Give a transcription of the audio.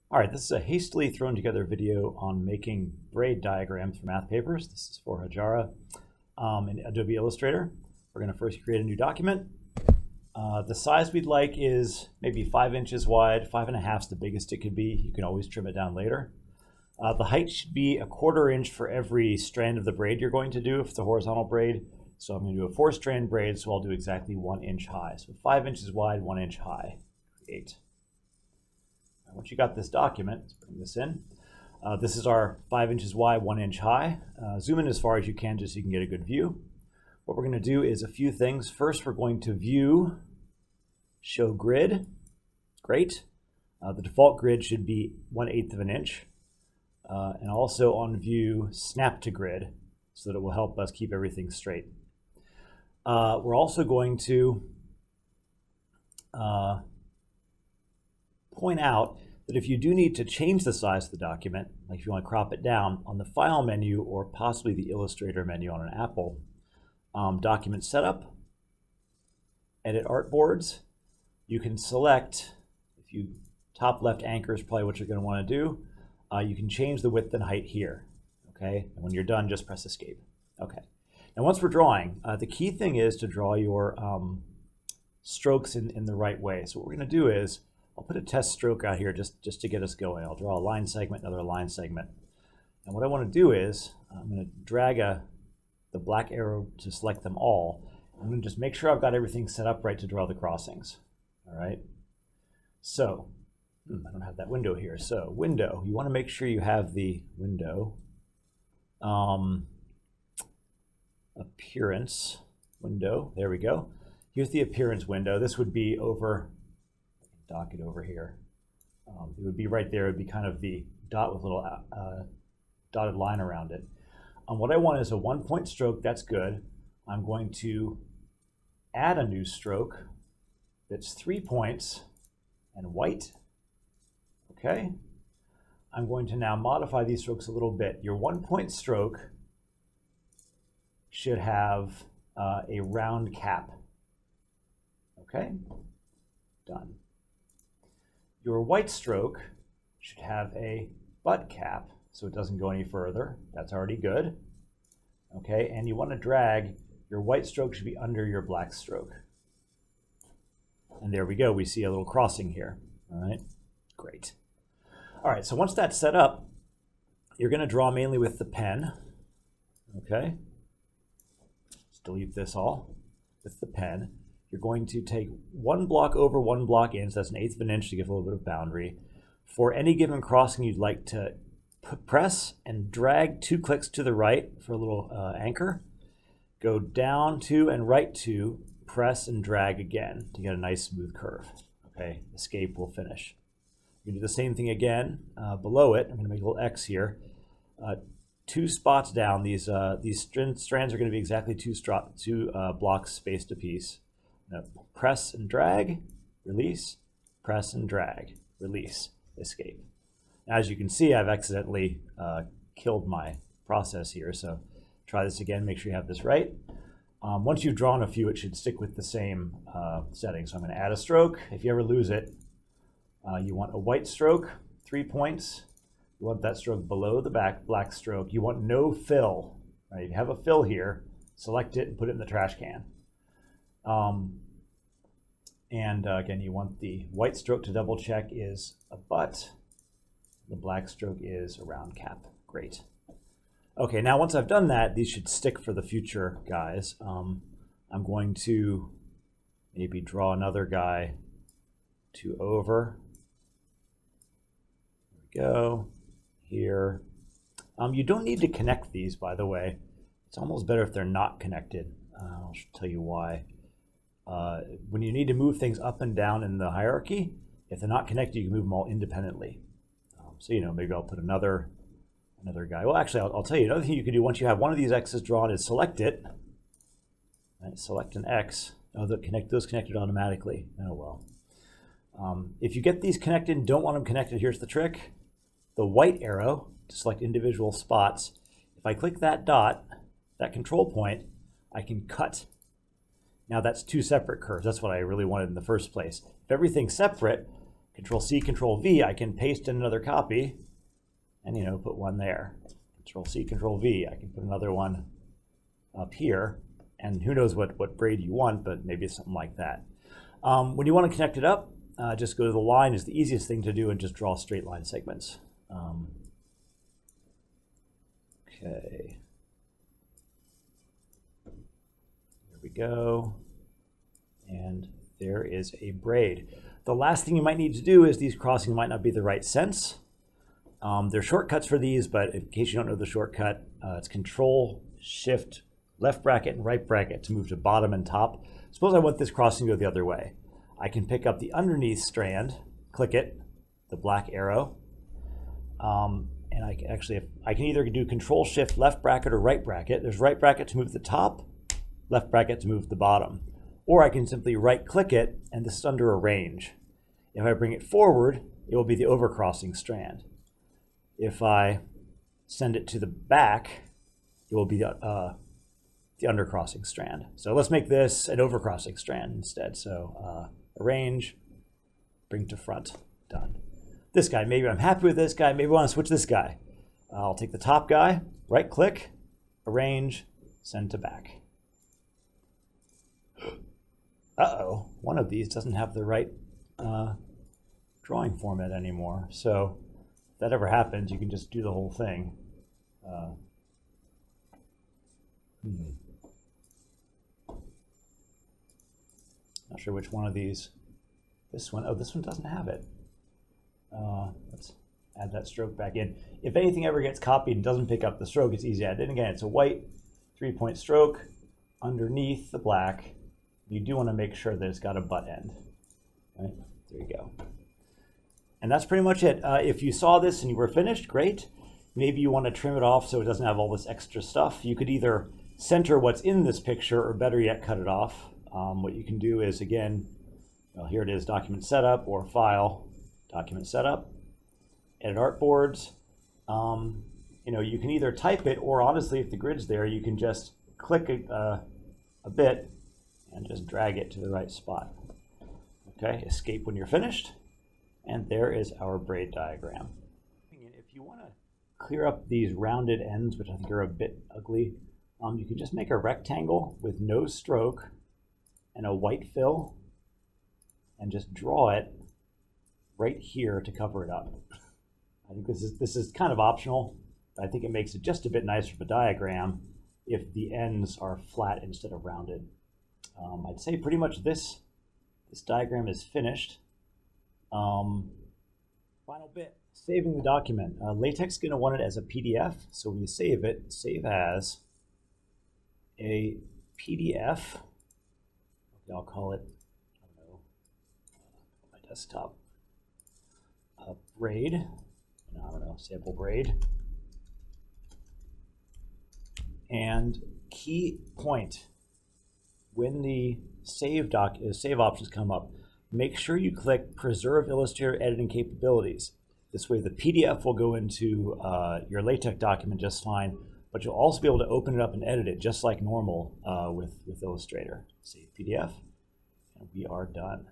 All right, this is a hastily thrown together video on making braid diagrams for math papers. This is for Hajara in Adobe Illustrator. We're going to first create a new document. The size we'd like is maybe 5 inches wide. 5.5 is the biggest it could be. You can always trim it down later. The height should be 1/4 inch for every strand of the braid you're going to do if it's a horizontal braid. So I'm going to do a 4-strand braid, so I'll do exactly 1 inch high. So 5 inches wide, 1 inch high. Create. Once you got this document, let's bring this in. This is our 5 inches wide, 1 inch high. Zoom in as far as you can just so you can get a good view. What we're going to do is a few things. First, we're going to view, show grid. Great. The default grid should be 1/8 of an inch. And also on view, snap to grid so that it will help us keep everything straight. We're also going to point out that if you do need to change the size of the document, like if you want to crop it down, on the File menu or possibly the Illustrator menu on an Apple, Document Setup, Edit Artboards, you can select, if you top left anchor is probably what you're going to want to do, you can change the width and height here, okay? And when you're done, just press Escape. Okay. Now once we're drawing, the key thing is to draw your strokes in the right way. So what we're going to do is, I'll put a test stroke out here just to get us going. I'll draw a line segment, another line segment. And what I want to do is, I'm going to drag the black arrow to select them all. I'm going to just make sure I've got everything set up right to draw the crossings. All right. So, I don't have that window here. So, window, you want to make sure you have the window appearance window. There we go. Here's the appearance window. This would be over, dock it over here. It would be right there. It would be kind of the dot with a little dotted line around it. What I want is a 1-point stroke. That's good. I'm going to add a new stroke that's 3 points and white. Okay. I'm going to now modify these strokes a little bit. Your 1-point stroke should have a round cap. Okay. Done. Your white stroke should have a butt cap, so it doesn't go any further. That's already good. Okay, and you want to drag, your white stroke should be under your black stroke. And there we go, we see a little crossing here. All right, great. All right, so once that's set up, you're going to draw mainly with the pen. Okay, let's delete this all with the pen. You're going to take 1 block over 1 block in, so that's 1/8 of an inch to give a little bit of boundary. For any given crossing, you'd like to press and drag 2 clicks to the right for a little anchor. Go down 2 and right 2, press and drag again to get a nice smooth curve. Okay, Escape will finish. You can do the same thing again below it. I'm going to make a little X here. 2 spots down. These strands are going to be exactly 2 blocks spaced a piece. Now, press and drag, release, press and drag, release, Escape. Now, as you can see, I've accidentally killed my process here, so try this again, make sure you have this right. Once you've drawn a few, it should stick with the same setting. So I'm going to add a stroke. If you ever lose it, you want a white stroke, 3 points. You want that stroke below the black stroke. You want no fill. Right? If you have a fill here, select it and put it in the trash can. Again, you want the white stroke to double check is a butt. The black stroke is a round cap. Great. Okay, now once I've done that, these should stick for the future guys. I'm going to maybe draw another guy 2 over. There we go. Here. You don't need to connect these, by the way. It's almost better if they're not connected. I'll tell you why. When you need to move things up and down in the hierarchy, if they're not connected, you can move them all independently. So, maybe I'll put another guy. Well, actually, I'll tell you another thing you can do once you have one of these X's drawn is select it. Right, select an X. Oh, those connected automatically. Oh, well. If you get these connected and don't want them connected, here's the trick. The white arrow to select individual spots. If I click that dot, that control point, I can cut. Now that's 2 separate curves. That's what I really wanted in the first place. If everything's separate, Control C, Control V, I can paste in another copy and, you know, put one there. Control C, Control V, I can put another one up here. And who knows what braid you want, but maybe it's something like that. When you want to connect it up, just go to the line is the easiest thing to do and just draw straight line segments. Okay. There we go. And there is a braid. The last thing you might need to do is these crossings might not be the right sense. There are shortcuts for these, but in case you don't know the shortcut, it's Control, Shift, left bracket and right bracket to move to bottom and top. Suppose I want this crossing to go the other way. I can pick up the underneath strand, click it, the black arrow, and I can either do Control Shift left bracket or right bracket. There's right bracket to move the top, left bracket to move the bottom. Or I can simply right click it, and this is under Arrange. If I bring it forward, it will be the overcrossing strand. If I send it to the back, it will be the undercrossing strand. So let's make this an overcrossing strand instead. So Arrange, bring to front, done. This guy, maybe I'm happy with this guy, maybe I want to switch this guy. I'll take the top guy, right click, Arrange, send to back. Uh-oh, one of these doesn't have the right drawing format anymore. So if that ever happens, you can just do the whole thing. Not sure which one of these. This one, oh, this one doesn't have it. Let's add that stroke back in. If anything ever gets copied and doesn't pick up the stroke, it's easy to add in. Again, it's a white 3-point stroke underneath the black. You do want to make sure that it's got a butt end. Right? There you go. And that's pretty much it. If you saw this and you were finished, great. Maybe you want to trim it off so it doesn't have all this extra stuff. You could either center what's in this picture or better yet, cut it off. What you can do is, again, well, here it is, Document Setup or File, Document Setup, Edit Artboards. You know, you can either type it or honestly, if the grid's there, you can just click a bit and just drag it to the right spot. Okay, escape when you're finished. And there is our braid diagram. If you want to clear up these rounded ends, which I think are a bit ugly, you can just make a rectangle with no stroke and a white fill and just draw it right here to cover it up. I think this is kind of optional, but I think it makes it just a bit nicer of a diagram if the ends are flat instead of rounded. I'd say pretty much this diagram is finished. Final bit, saving the document. LaTeX is going to want it as a PDF, so when you save it, save as a PDF. I'll call it, I don't know, my desktop, braid, I don't know, sample braid. And key point, when the save options come up, make sure you click Preserve Illustrator Editing Capabilities. This way the PDF will go into your LaTeX document just fine, but you'll also be able to open it up and edit it just like normal with Illustrator. Save PDF, and we are done.